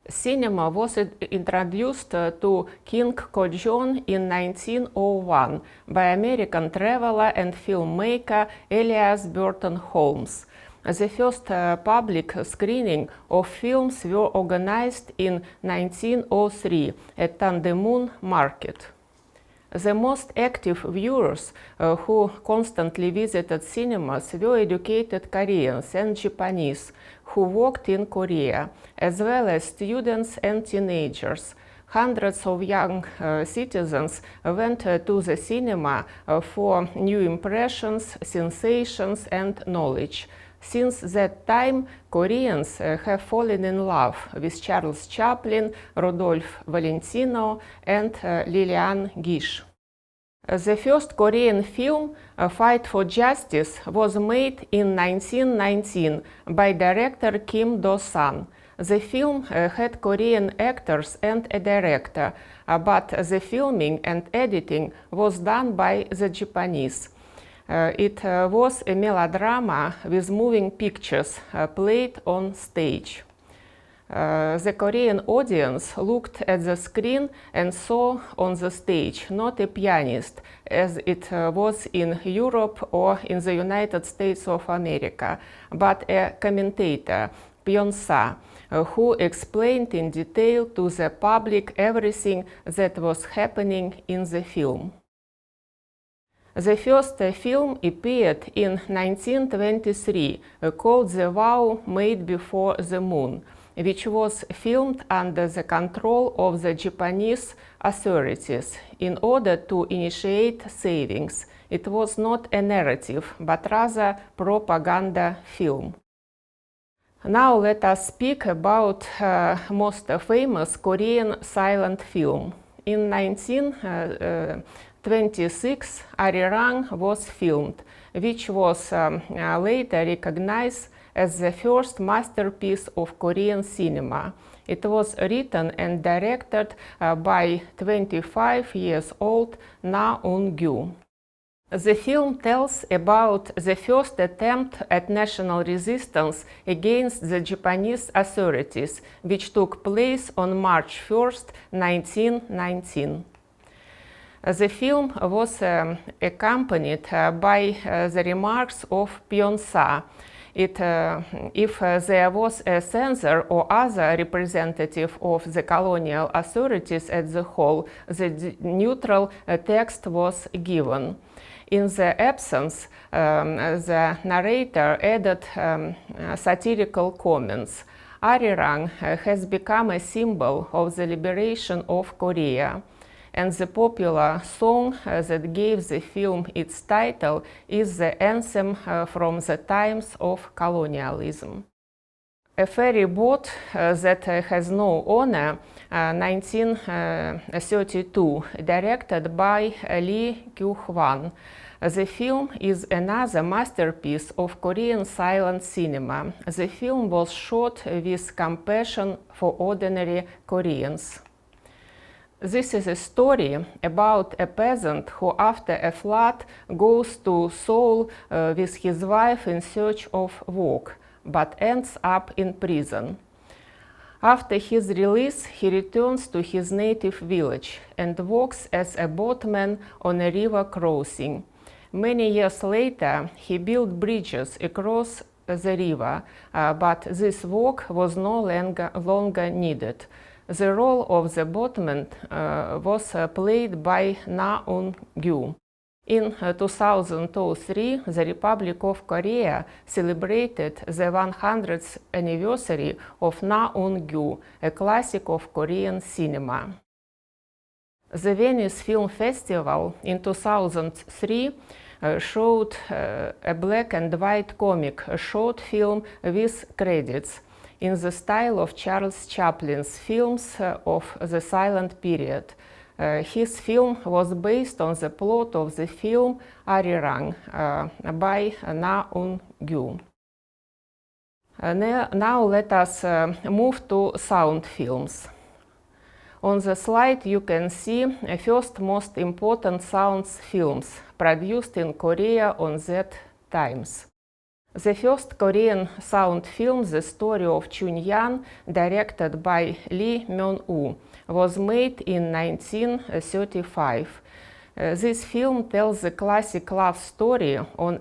Cinema was introduced to King Kojong in 1901 by American traveler and filmmaker Elias Burton Holmes. The first public screening of films were organized in 1903 at Tandemun Market. The most active viewers who constantly visited cinemas were educated Koreans and Japanese who worked in Korea, as well as students and teenagers. Hundreds of young citizens went to the cinema for new impressions, sensations, and knowledge. Since that time, Koreans have fallen in love with Charles Chaplin, Rudolph Valentino, and Lillian Gish. The first Korean film, Fight for Justice, was made in 1919 by director Kim Do-san. The film had Korean actors and a director, but the filming and editing was done by the Japanese. It was a melodrama with moving pictures played on stage. The Korean audience looked at the screen and saw on the stage not a pianist, as it was in Europe or in the United States of America, but a commentator, byeonsa, who explained in detail to the public everything that was happening in the film. The first film appeared in 1923, called The Vow Made Before the Moon, which was filmed under the control of the Japanese authorities in order to initiate savings. It was not a narrative, but rather propaganda film. Now let us speak about most famous Korean silent film. In 1926, Arirang was filmed, which was later recognized as the first masterpiece of Korean cinema. It was written and directed by 25-year-old Na Eun-gyu. The film tells about the first attempt at national resistance against the Japanese authorities, which took place on March 1st, 1919. The film was accompanied by the remarks of byeonsa. If there was a censor or other representative of the colonial authorities at the hall, the neutral text was given. In the absence, the narrator added satirical comments. Arirang has become a symbol of the liberation of Korea, and the popular song that gave the film its title is the anthem from the times of colonialism. A ferry boat that has no owner, 1932, directed by Lee Kyu-hwan. The film is another masterpiece of Korean silent cinema. The film was shot with compassion for ordinary Koreans. This is a story about a peasant who, after a flood, goes to Seoul with his wife in search of work, but ends up in prison. After his release, he returns to his native village and works as a boatman on a river crossing. Many years later, he built bridges across the river, but this work was no longer needed. The role of the boatman was played by Na Eun-gyu. In 2003, the Republic of Korea celebrated the 100th anniversary of Na Eun-gyu, a classic of Korean cinema. The Venice Film Festival in 2003 showed a black and white comic short film with credits in the style of Charles Chaplin's films of the silent period. His film was based on the plot of the film Arirang by Na Un-gyu. Now let us move to sound films. On the slide you can see the first most important sound films produced in Korea on that times. The first Korean sound film, The Story of Chun-hyang, directed by Lee Myung-woo, was made in 1935. This film tells the classic love story on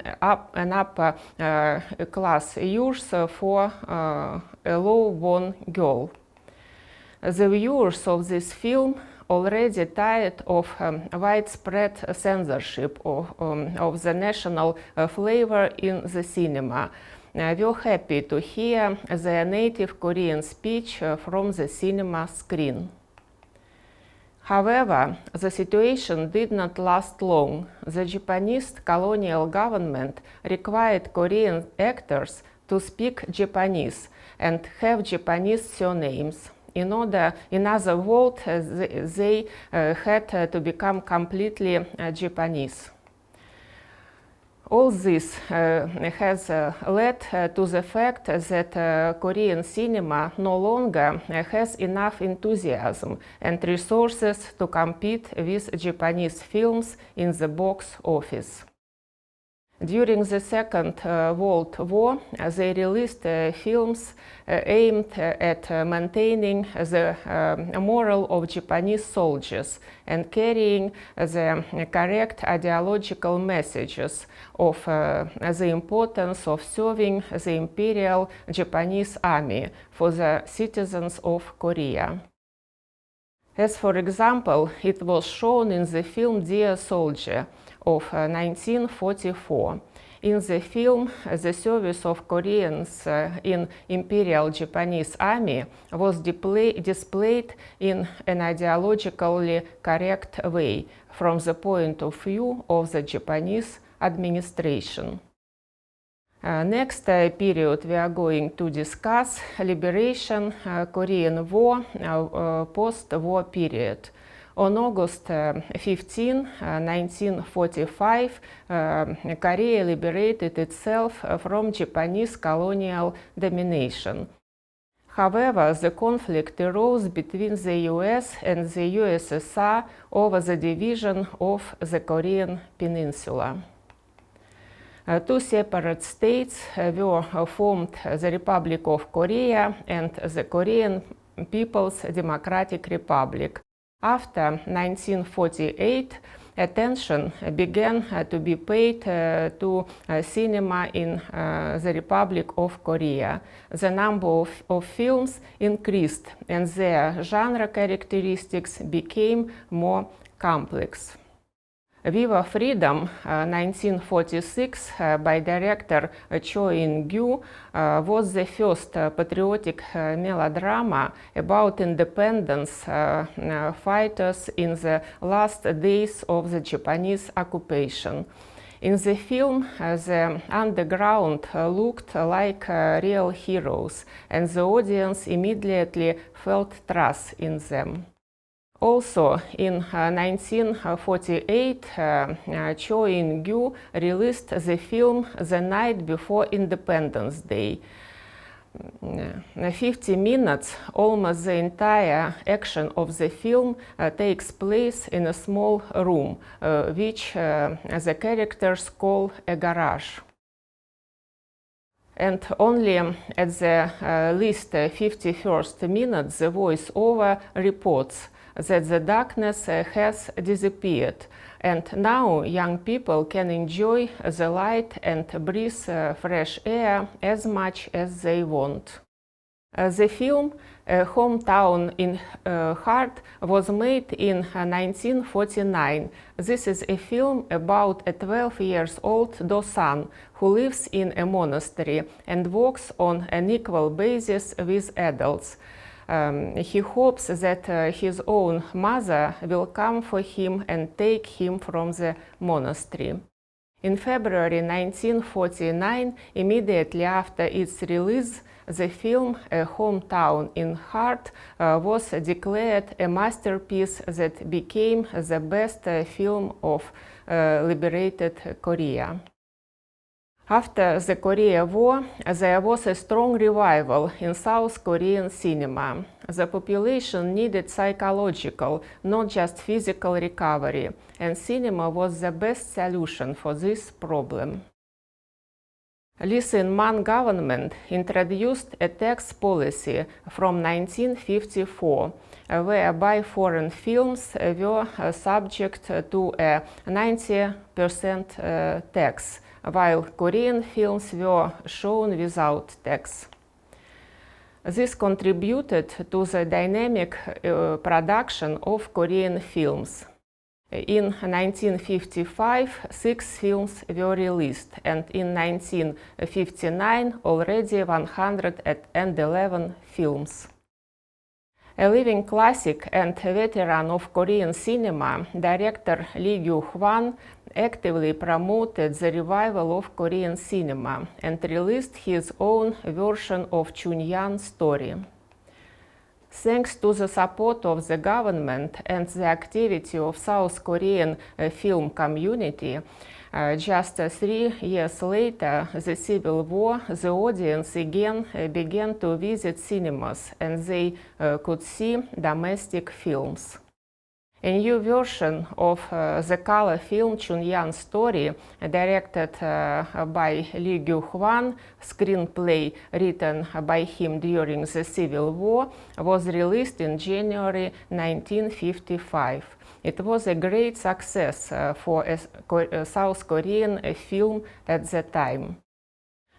an upper class youth for a low-born girl. The viewers of this film, already tired of widespread censorship of the national flavor in the cinema, were happy to hear their native Korean speech from the cinema screen. However, the situation did not last long. The Japanese colonial government required Korean actors to speak Japanese and have Japanese surnames. In other words, they had to become completely Japanese. All this has led to the fact that Korean cinema no longer has enough enthusiasm and resources to compete with Japanese films in the box office. During the Second World War, they released films aimed at maintaining the morale of Japanese soldiers and carrying the correct ideological messages of the importance of serving the Imperial Japanese Army for the citizens of Korea. As for example, it was shown in the film Dear Soldier of 1944. In the film, the service of Koreans in Imperial Japanese Army was displayed in an ideologically correct way from the point of view of the Japanese administration. Next period we are going to discuss liberation, Korean War, post-war period. On August 15, 1945, Korea liberated itself from Japanese colonial domination. However, the conflict arose between the US and the USSR over the division of the Korean Peninsula. Two separate states were formed, the Republic of Korea and the Korean People's Democratic Republic. After 1948, attention began to be paid to cinema in the Republic of Korea. The number of films increased and their genre characteristics became more complex. Viva Freedom, 1946, by director Cho In-gyu, was the first patriotic melodrama about independence fighters in the last days of the Japanese occupation. In the film, the underground looked like real heroes, and the audience immediately felt trust in them. Also, in 1948, Cho In-gyu released the film the night before Independence Day. 50 minutes, almost the entire action of the film takes place in a small room, which the characters call a garage. And only at the least 51st minute, the voice-over reports that the darkness has disappeared, and now young people can enjoy the light and breathe fresh air as much as they want. The film, Hometown in Heart, was made in 1949. This is a film about a 12-year-old Do-san who lives in a monastery and works on an equal basis with adults. He hopes that his own mother will come for him and take him from the monastery. In February 1949, immediately after its release, the film, A Hometown in Heart, was declared a masterpiece that became the best film of liberated Korea. After the Korean War, there was a strong revival in South Korean cinema. The population needed psychological, not just physical recovery, and cinema was the best solution for this problem. Lee Sin-man government introduced a tax policy from 1954, whereby foreign films were subject to a 90% tax, while Korean films were shown without tax. This contributed to the dynamic production of Korean films. In 1955, 6 films were released, and in 1959, already 111 films. A living classic and veteran of Korean cinema, director Lee Gyu-hwan actively promoted the revival of Korean cinema and released his own version of Chun-hyang story. Thanks to the support of the government and the activity of South Korean film community, just 3 years later, the Civil War, the audience again began to visit cinemas and they could see domestic films. A new version of the color film Chun-hyang story, directed by Lee Gyu-hwan, screenplay written by him during the Civil War, was released in January 1955. It was a great success for a South Korean film at the time.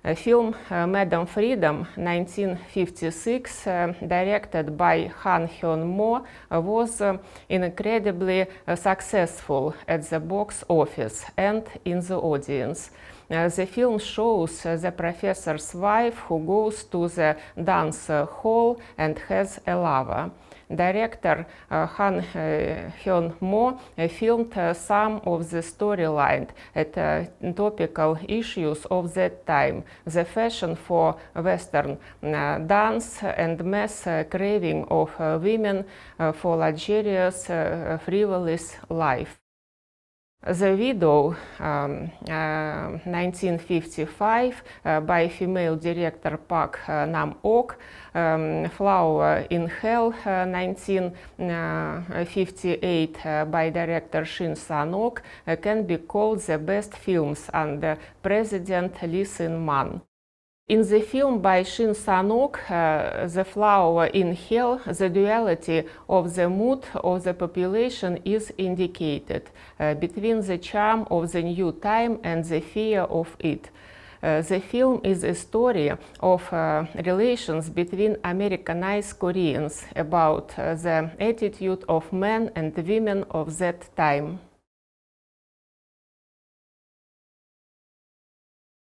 A film Madam Freedom, 1956, directed by Han Hyun-mo, was incredibly successful at the box office and in the audience. The film shows the professor's wife who goes to the dance hall and has a lover. Director Han Hyun-mo filmed some of the storyline at topical issues of that time, the fashion for Western dance and mass craving of women for luxurious, frivolous life. The Widow, 1955, by female director Park Nam-ok, Flower in Hell, 1958, by director Shin Sang-ok, can be called the best films under President Lee Sin-man. In the film by Shin Sang-ok, The Flower in Hell, the duality of the mood of the population is indicated between the charm of the new time and the fear of it. The film is a story of relations between Americanized Koreans, about the attitude of men and women of that time.